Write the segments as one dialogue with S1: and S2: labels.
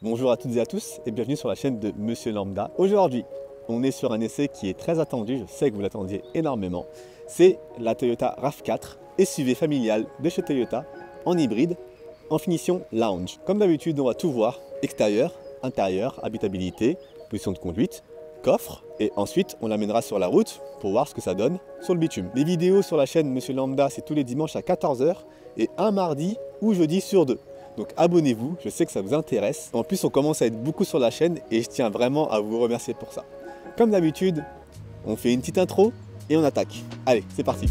S1: Bonjour à toutes et à tous et bienvenue sur la chaîne de Monsieur Lambda. Aujourd'hui, on est sur un essai qui est très attendu, je sais que vous l'attendiez énormément. C'est la Toyota RAV4, SUV familiale de chez Toyota, en hybride, en finition lounge. Comme d'habitude, on va tout voir, extérieur, intérieur, habitabilité, position de conduite, coffre, et ensuite on l'amènera sur la route pour voir ce que ça donne sur le bitume. Les vidéos sur la chaîne Monsieur Lambda, c'est tous les dimanches à 14 h et un mardi ou jeudi sur deux. Donc abonnez-vous, je sais que ça vous intéresse. En plus, on commence à être beaucoup sur la chaîne et je tiens vraiment à vous remercier pour ça. Comme d'habitude, on fait une petite intro et on attaque. Allez, c'est parti.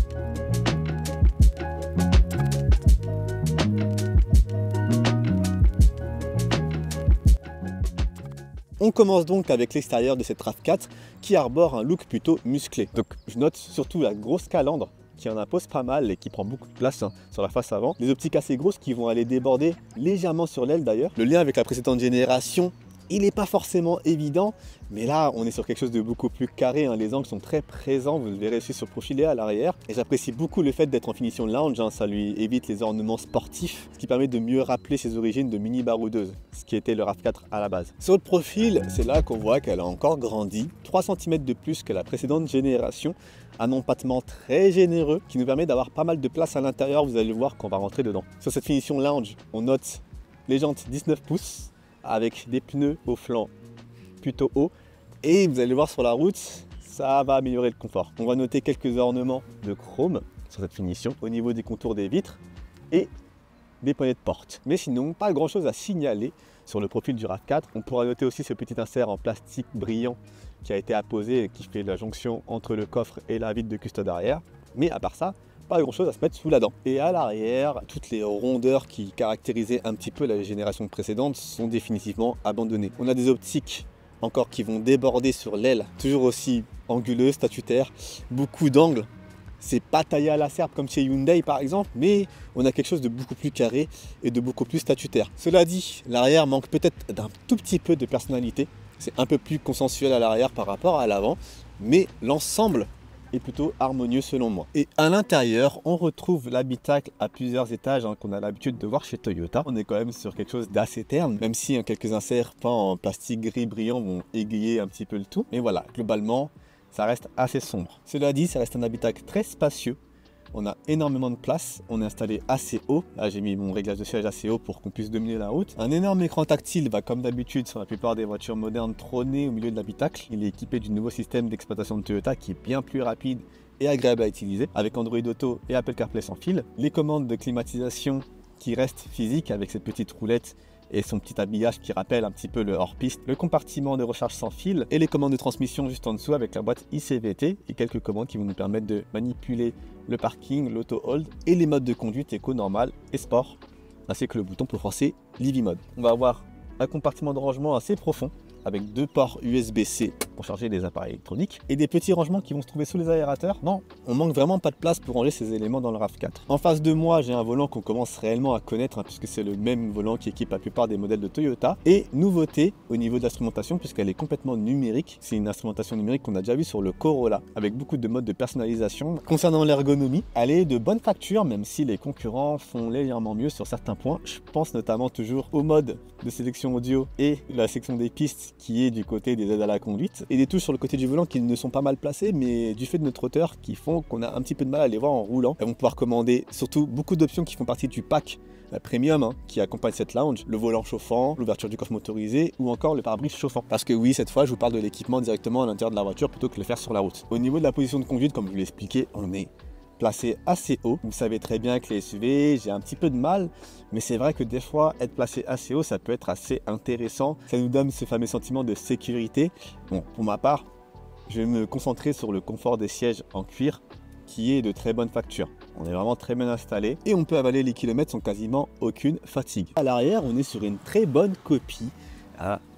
S1: On commence donc avec l'extérieur de cette RAV4 qui arbore un look plutôt musclé. Donc je note surtout la grosse calandre qui en impose pas mal et qui prend beaucoup de place sur la face avant. Les optiques assez grosses qui vont aller déborder légèrement sur l'aile d'ailleurs. Le lien avec la précédente génération, il n'est pas forcément évident, mais là on est sur quelque chose de beaucoup plus carré, les angles sont très présents, vous le verrez aussi sur le profilé à l'arrière. Et j'apprécie beaucoup le fait d'être en finition lounge, ça lui évite les ornements sportifs, ce qui permet de mieux rappeler ses origines de mini baroudeuse, ce qui était le RAV4 à la base. Sur le profil, c'est là qu'on voit qu'elle a encore grandi, 3 cm de plus que la précédente génération, un empattement très généreux qui nous permet d'avoir pas mal de place à l'intérieur, vous allez le voir quand on va rentrer dedans. Sur cette finition lounge, on note les jantes 19 pouces, avec des pneus au flanc plutôt haut, et vous allez le voir sur la route, ça va améliorer le confort. On va noter quelques ornements de chrome sur cette finition au niveau des contours des vitres et des poignées de porte. Mais sinon, pas grand chose à signaler sur le profil du RAV4. On pourra noter aussi ce petit insert en plastique brillant qui a été apposé et qui fait la jonction entre le coffre et la vitre de custode arrière. Mais à part ça, pas grand chose à se mettre sous la dent. Et à l'arrière, toutes les rondeurs qui caractérisaient un petit peu la génération précédente sont définitivement abandonnées. On a des optiques encore qui vont déborder sur l'aile, toujours aussi anguleuses, statutaires, beaucoup d'angles. C'est pas taillé à la serpe comme chez Hyundai par exemple, mais on a quelque chose de beaucoup plus carré et de beaucoup plus statutaire. Cela dit, l'arrière manque peut-être d'un tout petit peu de personnalité. C'est un peu plus consensuel à l'arrière par rapport à l'avant, mais l'ensemble est plutôt harmonieux selon moi. Et à l'intérieur, on retrouve l'habitacle à plusieurs étages qu'on a l'habitude de voir chez Toyota. On est quand même sur quelque chose d'assez terne, même si quelques inserts peints en plastique gris brillant vont égayer un petit peu le tout. Mais voilà, globalement, ça reste assez sombre. Cela dit, ça reste un habitacle très spacieux. On a énormément de place, on est installé assez haut. Là, j'ai mis mon réglage de siège assez haut pour qu'on puisse dominer la route. Un énorme écran tactile va, comme d'habitude, sur la plupart des voitures modernes, trôner au milieu de l'habitacle. Il est équipé du nouveau système d'exploitation de Toyota qui est bien plus rapide et agréable à utiliser, avec Android Auto et Apple CarPlay sans fil. Les commandes de climatisation qui restent physiques avec cette petite roulette et son petit habillage qui rappelle un petit peu le hors-piste, le compartiment de recharge sans fil et les commandes de transmission juste en dessous avec la boîte ICVT et quelques commandes qui vont nous permettre de manipuler le parking, l'auto-hold et les modes de conduite éco normal et sport, ainsi que le bouton pour forcer l'EV mode. On va avoir un compartiment de rangement assez profond avec 2 ports USB-C pour charger les appareils électroniques et des petits rangements qui vont se trouver sous les aérateurs. Non, on manque vraiment pas de place pour ranger ces éléments dans le RAV4. En face de moi, j'ai un volant qu'on commence réellement à connaître puisque c'est le même volant qui équipe la plupart des modèles de Toyota. Et nouveauté au niveau de l'instrumentation puisqu'elle est complètement numérique. C'est une instrumentation numérique qu'on a déjà vu sur le Corolla avec beaucoup de modes de personnalisation. Concernant l'ergonomie, elle est de bonne facture même si les concurrents font légèrement mieux sur certains points. Je pense notamment toujours au mode de sélection audio et la section des pistes qui est du côté des aides à la conduite et des touches sur le côté du volant qui ne sont pas mal placées mais du fait de notre hauteur qui font qu'on a un petit peu de mal à les voir en roulant. Elles vont pouvoir commander surtout beaucoup d'options qui font partie du pack premium qui accompagne cette lounge, le volant chauffant, l'ouverture du coffre motorisé ou encore le pare-brise chauffant. Parce que oui, cette fois je vous parle de l'équipement directement à l'intérieur de la voiture plutôt que de le faire sur la route. Au niveau de la position de conduite, comme je vous l'ai expliqué, on est placé assez haut. Vous savez très bien que les SUV, j'ai un petit peu de mal, mais c'est vrai que des fois, être placé assez haut, ça peut être assez intéressant. Ça nous donne ce fameux sentiment de sécurité. Bon, pour ma part, je vais me concentrer sur le confort des sièges en cuir qui est de très bonne facture. On est vraiment très bien installé et on peut avaler les kilomètres sans quasiment aucune fatigue. À l'arrière, on est sur une très bonne copie.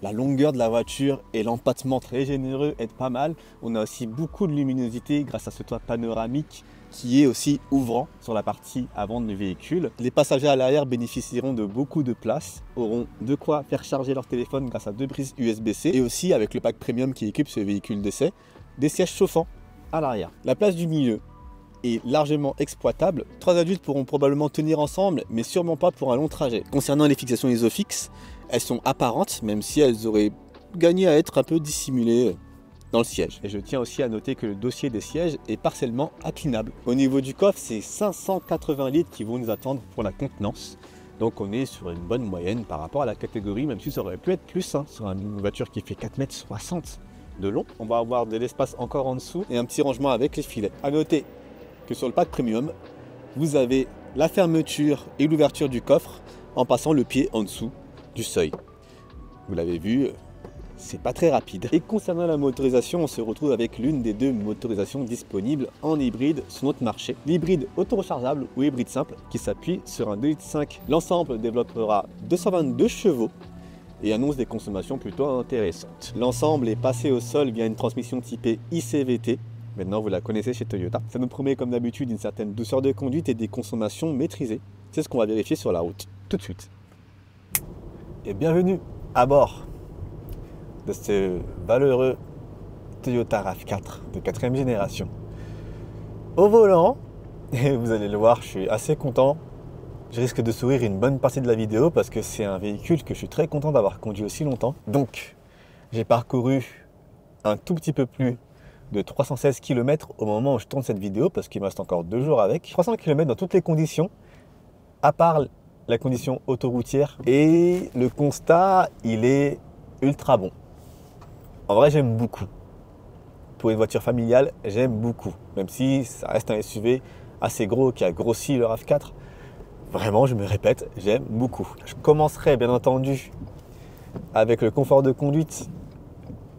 S1: La longueur de la voiture et l'empattement très généreux aident pas mal. On a aussi beaucoup de luminosité grâce à ce toit panoramique qui est aussi ouvrant sur la partie avant du véhicule. Les passagers à l'arrière bénéficieront de beaucoup de place, auront de quoi faire charger leur téléphone grâce à 2 prises USB-C et aussi avec le pack premium qui équipe ce véhicule d'essai, des sièges chauffants à l'arrière. La place du milieu est largement exploitable. 3 adultes pourront probablement tenir ensemble, mais sûrement pas pour un long trajet. Concernant les fixations ISOFIX, elles sont apparentes, même si elles auraient gagné à être un peu dissimulées dans le siège. Et je tiens aussi à noter que le dossier des sièges est partiellement inclinable. Au niveau du coffre, c'est 580 litres qui vont nous attendre pour la contenance. Donc on est sur une bonne moyenne par rapport à la catégorie, même si ça aurait pu être plus, sur une voiture qui fait 4,60 m de long. On va avoir de l'espace encore en dessous et un petit rangement avec les filets. A noter que sur le pack premium, vous avez la fermeture et l'ouverture du coffre en passant le pied en dessous du seuil. Vous l'avez vu, c'est pas très rapide. Et concernant la motorisation, on se retrouve avec l'une des 2 motorisations disponibles en hybride sur notre marché. L'hybride auto-rechargeable ou hybride simple qui s'appuie sur un 2,5 litres. L'ensemble développera 222 chevaux et annonce des consommations plutôt intéressantes. L'ensemble est passé au sol via une transmission typée ICVT. Maintenant, vous la connaissez chez Toyota. Ça nous promet comme d'habitude une certaine douceur de conduite et des consommations maîtrisées. C'est ce qu'on va vérifier sur la route tout de suite. Et bienvenue à bord de ce valeureux Toyota RAV4 de 4e génération. Au volant, et vous allez le voir, je suis assez content. Je risque de sourire une bonne partie de la vidéo parce que c'est un véhicule que je suis très content d'avoir conduit aussi longtemps. Donc, j'ai parcouru un tout petit peu plus de 316 km au moment où je tourne cette vidéo parce qu'il me reste encore 2 jours avec. 300 km dans toutes les conditions, à part la condition autoroutière. Et le constat, il est ultra bon. En vrai, j'aime beaucoup. Pour une voiture familiale, j'aime beaucoup. Même si ça reste un SUV assez gros qui a grossi le RAV4. Vraiment, je me répète, j'aime beaucoup. Je commencerai bien entendu avec le confort de conduite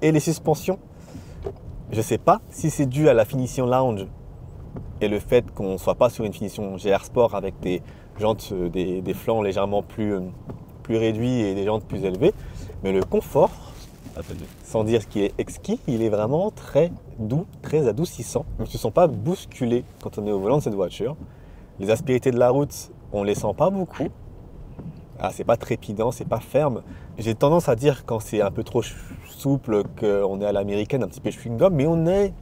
S1: et les suspensions. Je ne sais pas si c'est dû à la finition lounge et le fait qu'on ne soit pas sur une finition GR Sport avec des jantes, des flancs légèrement plus réduits et des jantes plus élevées. Mais le confort, sans dire qu'il est exquis, il est vraiment très doux, très adoucissant. On ne se sent pas bousculé quand on est au volant de cette voiture. Les aspérités de la route, on ne les sent pas beaucoup. Ah, c'est pas trépidant, c'est pas ferme. J'ai tendance à dire quand c'est un peu trop souple qu'on est à l'américaine, un petit peu chewing-gum, mais on est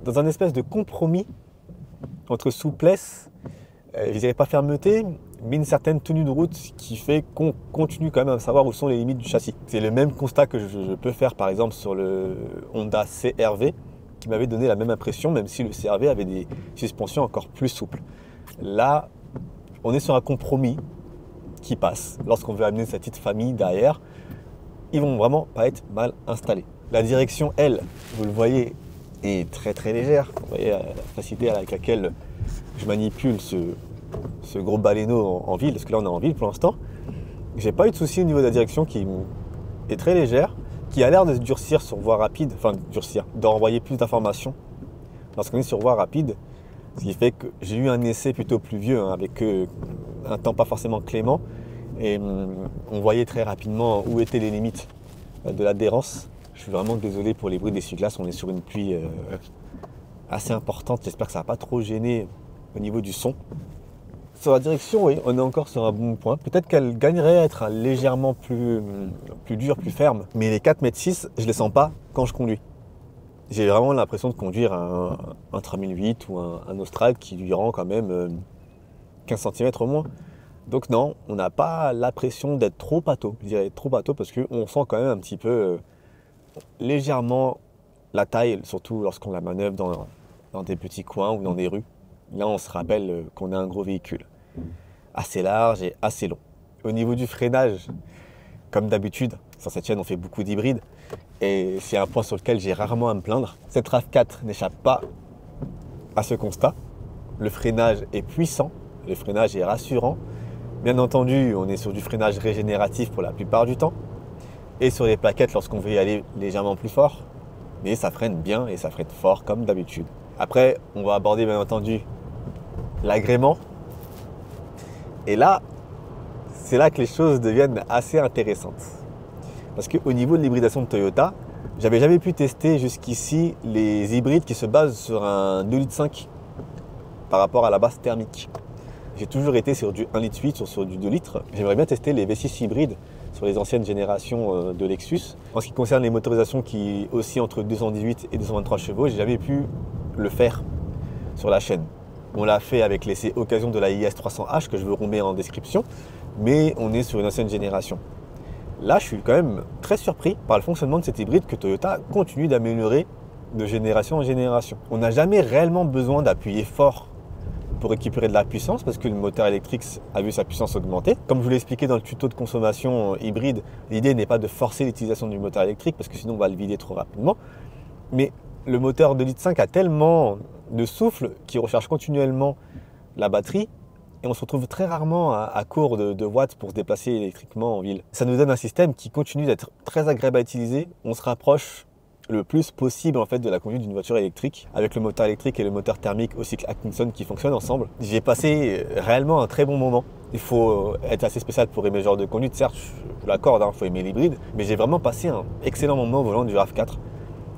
S1: dans un espèce de compromis entre souplesse, je dirais pas fermeté, mais une certaine tenue de route qui fait qu'on continue quand même à savoir où sont les limites du châssis. C'est le même constat que je peux faire par exemple sur le Honda CR-V qui m'avait donné la même impression, même si le CR-V avait des suspensions encore plus souples. Là, on est sur un compromis qui passe. Lorsqu'on veut amener sa petite famille derrière, ils vont vraiment pas être mal installés. La direction, elle, vous le voyez, est très très légère. Vous voyez la facilité avec laquelle je manipule ce gros baleineau en ville, parce que là on est en ville pour l'instant. J'ai pas eu de souci au niveau de la direction qui est très légère, qui a l'air de se durcir sur voie rapide, enfin durcir, de renvoyer plus d'informations lorsqu'on est sur voie rapide. Ce qui fait que j'ai eu un essai plutôt pluvieux, avec un temps pas forcément clément. Et on voyait très rapidement où étaient les limites de l'adhérence. Je suis vraiment désolé pour les bruits d'essuie-glace. On est sur une pluie assez importante. J'espère que ça ne va pas trop gêner au niveau du son. Sur la direction, oui, on est encore sur un bon point. Peut-être qu'elle gagnerait à être légèrement plus dure, plus ferme. Mais les 4,6 m, je ne les sens pas quand je conduis. J'ai vraiment l'impression de conduire un Tramiel 8 ou un Austral qui lui rend quand même 15 cm au moins. Donc non, on n'a pas l'impression d'être trop pâteau. Je dirais trop pâteau parce qu'on sent quand même un petit peu légèrement la taille, surtout lorsqu'on la manœuvre dans des petits coins ou dans des rues. Là, on se rappelle qu'on a un gros véhicule, assez large et assez long. Au niveau du freinage, comme d'habitude, sur cette chaîne, on fait beaucoup d'hybrides. Et c'est un point sur lequel j'ai rarement à me plaindre. Cette RAV4 n'échappe pas à ce constat. Le freinage est puissant, le freinage est rassurant. Bien entendu, on est sur du freinage régénératif pour la plupart du temps. Et sur les plaquettes lorsqu'on veut y aller légèrement plus fort. Mais ça freine bien et ça freine fort comme d'habitude. Après, on va aborder bien entendu l'agrément. Et là, c'est là que les choses deviennent assez intéressantes. Parce qu'au niveau de l'hybridation de Toyota, j'avais jamais pu tester jusqu'ici les hybrides qui se basent sur un 2,5 litres par rapport à la base thermique. J'ai toujours été sur du 1,8 litre ou sur du 2 litres. J'aimerais bien tester les V6 hybrides sur les anciennes générations de Lexus. En ce qui concerne les motorisations qui oscillent entre 218 et 223 chevaux, j'ai jamais pu le faire sur la chaîne. On l'a fait avec l'essai occasion de la IS300H que je vous remets en description, mais on est sur une ancienne génération. Là, je suis quand même très surpris par le fonctionnement de cet hybride que Toyota continue d'améliorer de génération en génération. On n'a jamais réellement besoin d'appuyer fort pour récupérer de la puissance parce que le moteur électrique a vu sa puissance augmenter. Comme je vous l'ai expliqué dans le tuto de consommation hybride, l'idée n'est pas de forcer l'utilisation du moteur électrique parce que sinon on va le vider trop rapidement. Mais le moteur 2,5 litres a tellement de souffle qu'il recharge continuellement la batterie et on se retrouve très rarement à court de watts pour se déplacer électriquement en ville. Ça nous donne un système qui continue d'être très agréable à utiliser. On se rapproche le plus possible en fait de la conduite d'une voiture électrique avec le moteur électrique et le moteur thermique au cycle Atkinson qui fonctionnent ensemble. J'ai passé réellement un très bon moment. Il faut être assez spécial pour aimer ce genre de conduite, certes, je l'accorde, il faut aimer l'hybride, mais j'ai vraiment passé un excellent moment au volant du RAV4.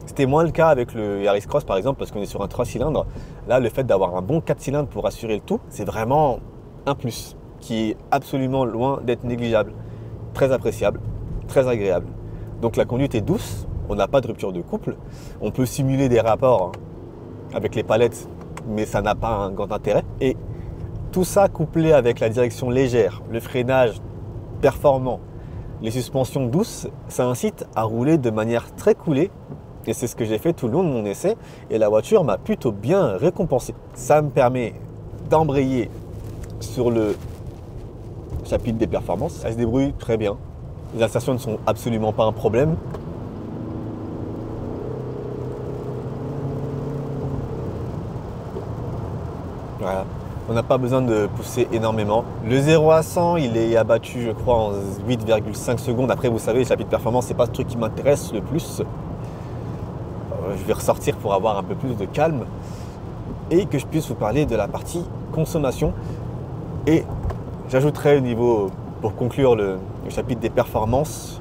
S1: C'était moins le cas avec le Yaris Cross par exemple parce qu'on est sur un 3 cylindres. Là, le fait d'avoir un bon 4 cylindres pour assurer le tout, c'est vraiment un plus qui est absolument loin d'être négligeable. Très appréciable, très agréable. Donc la conduite est douce. On n'a pas de rupture de couple. On peut simuler des rapports avec les palettes, mais ça n'a pas un grand intérêt. Et tout ça couplé avec la direction légère, le freinage performant, les suspensions douces, ça incite à rouler de manière très coolée. Et c'est ce que j'ai fait tout le long de mon essai. Et la voiture m'a plutôt bien récompensé. Ça me permet d'embrayer sur le chapitre des performances. Elle se débrouille très bien. Les insertions ne sont absolument pas un problème. Voilà. On n'a pas besoin de pousser énormément. Le 0 à 100, il est abattu, je crois, en 8,5 secondes. Après, vous savez, les chapitres performance, c'est pas ce truc qui m'intéresse le plus. Je vais ressortir pour avoir un peu plus de calme et que je puisse vous parler de la partie consommation. Et j'ajouterai au niveau, pour conclure le chapitre des performances,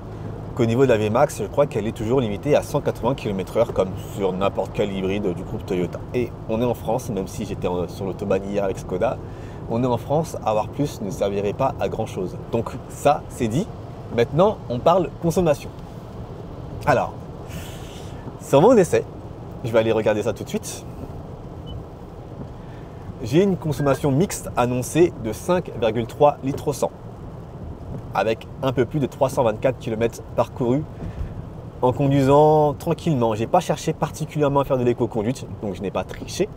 S1: qu'au niveau de la VMAX, je crois qu'elle est toujours limitée à 180 km/h comme sur n'importe quel hybride du groupe Toyota. Et on est en France, même si j'étais sur l'autobahn hier avec Skoda, on est en France, avoir plus ne servirait pas à grand chose. Donc ça, c'est dit. Maintenant, on parle consommation. Alors, sur mon essai, je vais aller regarder ça tout de suite. J'ai une consommation mixte annoncée de 5,3 litres au 100. Avec un peu plus de 324 km parcourus en conduisant tranquillement. Je n'ai pas cherché particulièrement à faire de l'éco-conduite, donc je n'ai pas triché.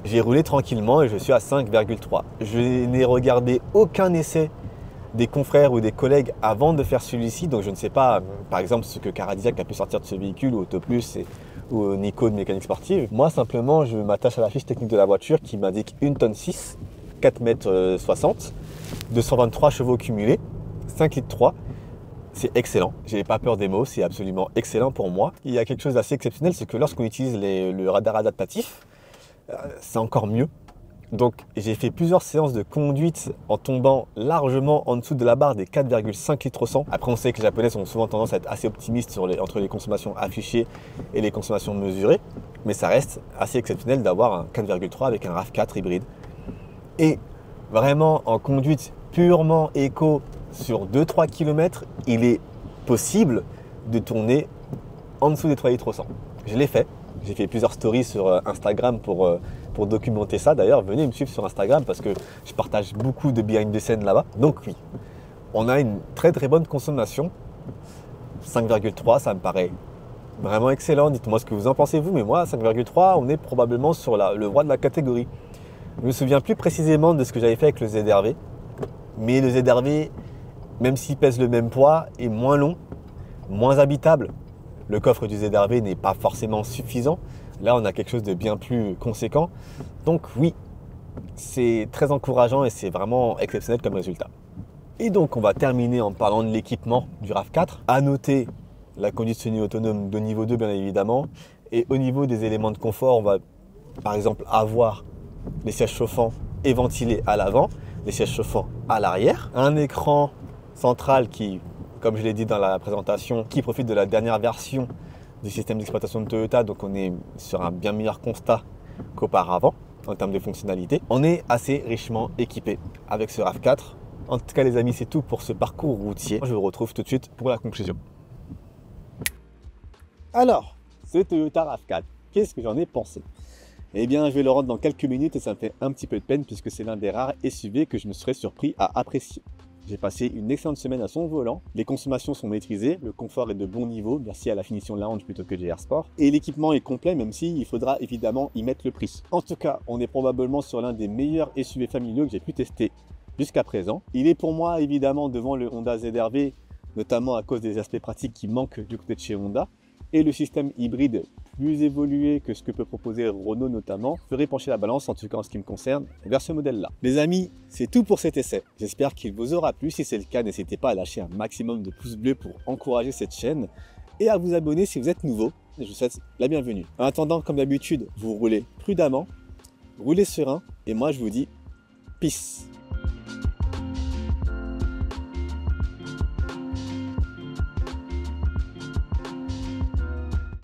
S1: J'ai roulé tranquillement et je suis à 5,3. Je n'ai regardé aucun essai des confrères ou des collègues avant de faire celui-ci, donc je ne sais pas, par exemple, ce que Caradisiac a pu sortir de ce véhicule, ou Autoplus ou Nico de mécanique sportive. Moi, simplement, je m'attache à la fiche technique de la voiture qui m'indique 1,6 tonne, 4,60 mètres, 223 chevaux cumulés, 5,3 litres. C'est excellent, j'ai pas peur des mots, c'est absolument excellent pour moi. Il y a quelque chose d'assez exceptionnel, c'est que lorsqu'on utilise le radar adaptatif, c'est encore mieux. Donc j'ai fait plusieurs séances de conduite en tombant largement en dessous de la barre des 4,5 litres au 100. Après, on sait que les Japonais ont souvent tendance à être assez optimistes entre les consommations affichées et les consommations mesurées, mais ça reste assez exceptionnel d'avoir un 4,3 avec un RAV4 hybride. Et vraiment en conduite purement éco sur 2-3 km, il est possible de tourner en dessous des 3 litres au 100. Je l'ai fait. J'ai fait plusieurs stories sur Instagram pour documenter ça. D'ailleurs, venez me suivre sur Instagram parce que je partage beaucoup de behind the scene là-bas. Donc oui, on a une très très bonne consommation. 5,3, ça me paraît vraiment excellent. Dites-moi ce que vous en pensez vous, mais moi, 5,3, on est probablement sur le roi de la catégorie. Je ne me souviens plus précisément de ce que j'avais fait avec le ZR-V, mais le ZR-V, même s'il pèse le même poids, est moins long, moins habitable. Le coffre du ZR-V n'est pas forcément suffisant. Là, on a quelque chose de bien plus conséquent. Donc oui, c'est très encourageant et c'est vraiment exceptionnel comme résultat. Et donc, on va terminer en parlant de l'équipement du RAV4. À noter la conduite semi-autonome de niveau 2, bien évidemment. Et au niveau des éléments de confort, on va par exemple avoir les sièges chauffants et ventilés à l'avant, les sièges chauffants à l'arrière, un écran central qui, comme je l'ai dit dans la présentation, qui profite de la dernière version du système d'exploitation de Toyota, donc on est sur un bien meilleur constat qu'auparavant en termes de fonctionnalité. On est assez richement équipé avec ce RAV4. En tout cas les amis, c'est tout pour ce parcours routier. Je vous retrouve tout de suite pour la conclusion. Alors, ce Toyota RAV4, qu'est-ce que j'en ai pensé? Eh bien, je vais le rendre dans quelques minutes et ça me fait un petit peu de peine puisque c'est l'un des rares SUV que je me serais surpris à apprécier. J'ai passé une excellente semaine à son volant, les consommations sont maîtrisées, le confort est de bon niveau, merci à la finition lounge plutôt que GR Sport, et l'équipement est complet même s'il faudra évidemment y mettre le prix. En tout cas, on est probablement sur l'un des meilleurs SUV familiaux que j'ai pu tester jusqu'à présent. Il est pour moi évidemment devant le Honda ZR-V, notamment à cause des aspects pratiques qui manquent du côté de chez Honda, et le système hybride plus évolué que ce que peut proposer Renault notamment, ferait pencher la balance, en tout cas en ce qui me concerne, vers ce modèle-là. Les amis, c'est tout pour cet essai. J'espère qu'il vous aura plu. Si c'est le cas, n'hésitez pas à lâcher un maximum de pouces bleus pour encourager cette chaîne et à vous abonner si vous êtes nouveau. Je vous souhaite la bienvenue. En attendant, comme d'habitude, vous roulez prudemment, roulez serein et moi je vous dis peace.